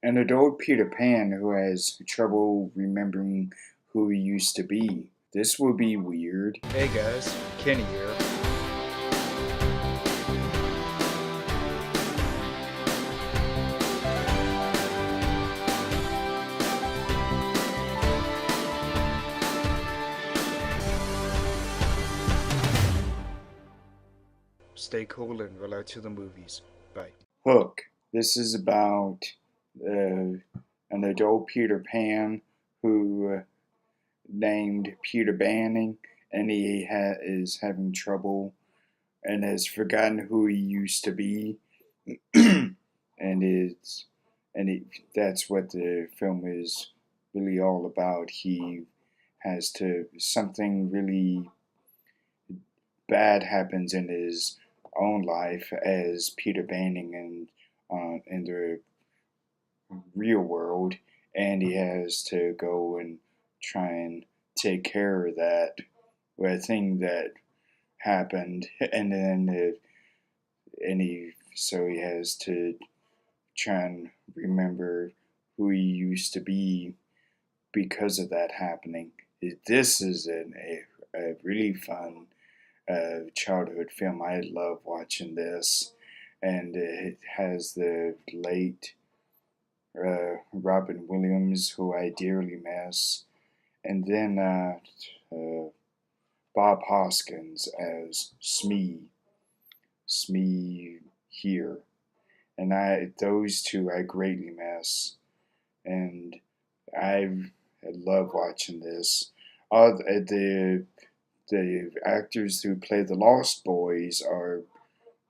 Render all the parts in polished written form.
An adult Peter Pan who has trouble remembering who he used to be. This will be weird. Hey guys, Kenny here. Stay cool and roll out to the movies. Bye. Hook. This is about an adult Peter Pan who named Peter Banning, and he is having trouble and has forgotten who he used to be, and it's and it, that's what the film is really all about. He has to something really bad happens in his own life as Peter Banning and in the real world, and he has to go and try and take care of that thing that happened, and then he has to try and remember who he used to be because of that happening. This is a really fun childhood film. I love watching this, and it has the late Robin Williams, who I dearly miss, and then Bob Hoskins as Smee here, and those two I greatly miss, and I love watching this. The actors who play the Lost Boys are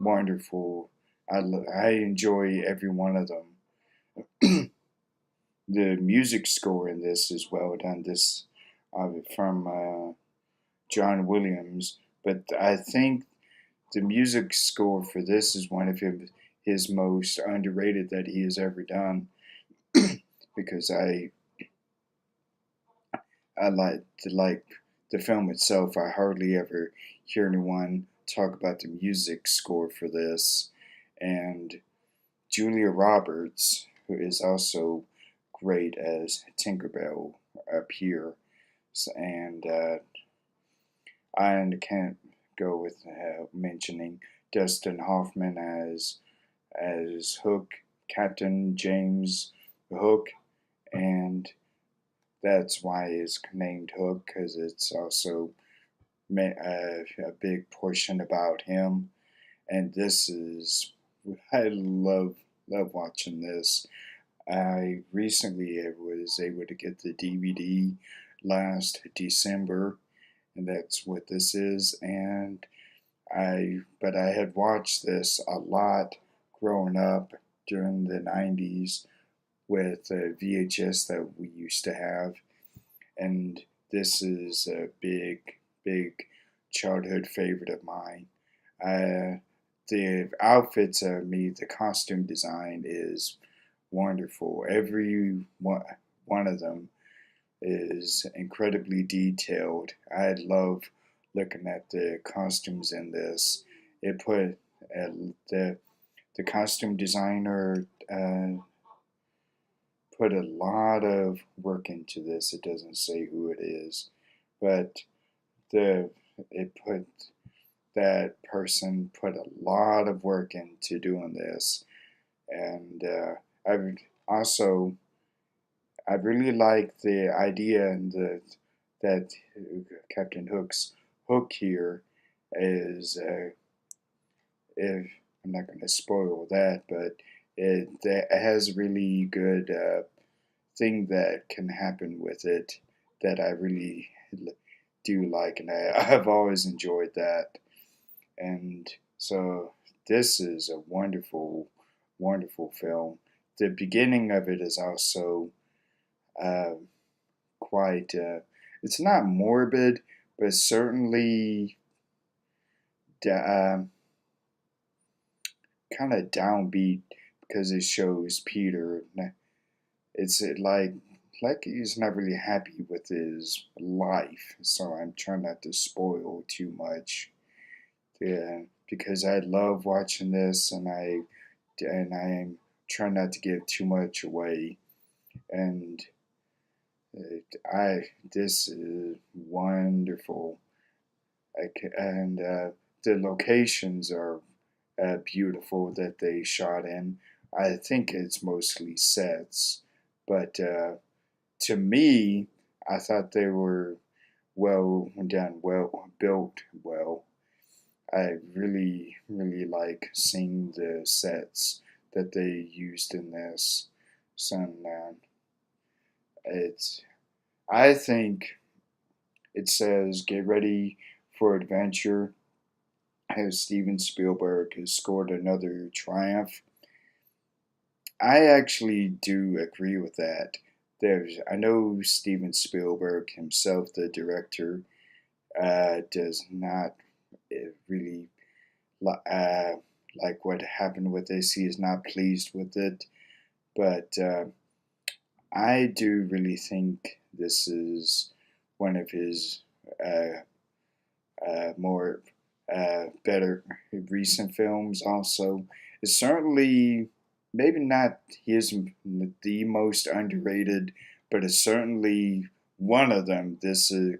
wonderful. I enjoy every one of them. The music score in this is well done. This from John Williams, but I think the music score for this is one of his most underrated that he has ever done. Because I like the film itself. I hardly ever hear anyone talk about the music score for this, and Julia Roberts, who is also great as Tinkerbell up here, and I can't go with mentioning Dustin Hoffman as Hook, Captain James Hook, and that's why it's named Hook, because it's also a big portion about him. And this is I love watching this. I recently was able to get the DVD last December, and that's what this is. And but I had watched this a lot growing up during the 90s with VHS that we used to have, and this is a big childhood favorite of mine. The outfits the costume design is wonderful. Every one of them is incredibly detailed. I love looking at the costumes in this. It put the costume designer put a lot of work into this. It doesn't say who it is, but it put that person put a lot of work into doing this, and I really like the idea and that Captain Hook's hook here is if I'm not going to spoil that, but it has really good thing that can happen with it that I really do like, and I've always enjoyed that. And so this is a wonderful film. The beginning of it is also uh, quite, it's not morbid, but certainly kind of downbeat because it shows Peter. It's like he's not really happy with his life, so I'm trying not to spoil too much. Yeah, because I love watching this, and I am try not to give too much away. And this is wonderful. And the locations are beautiful that they shot in. I think it's mostly sets, but to me, I thought they were well done, well built, well. I really like seeing the sets that they used in this. So it's, I think it says get ready for adventure as Steven Spielberg has scored another triumph. I actually do agree with that. I know Steven Spielberg himself, the director, does not really like what happened with this. He is not pleased with it, but I do really think this is one of his uh, more better recent films. Also, it's certainly maybe not his the most underrated, but it's certainly one of them. This is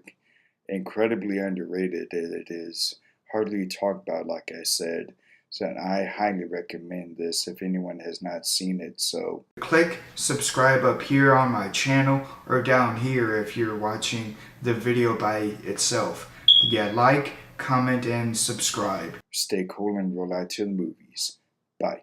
incredibly underrated. It is hardly talked about, like I said. So I highly recommend this if anyone has not seen it. So click subscribe up here on my channel or down here if you're watching the video by itself. Yeah, like, comment, and subscribe. Stay cool and roll out to the movies. Bye.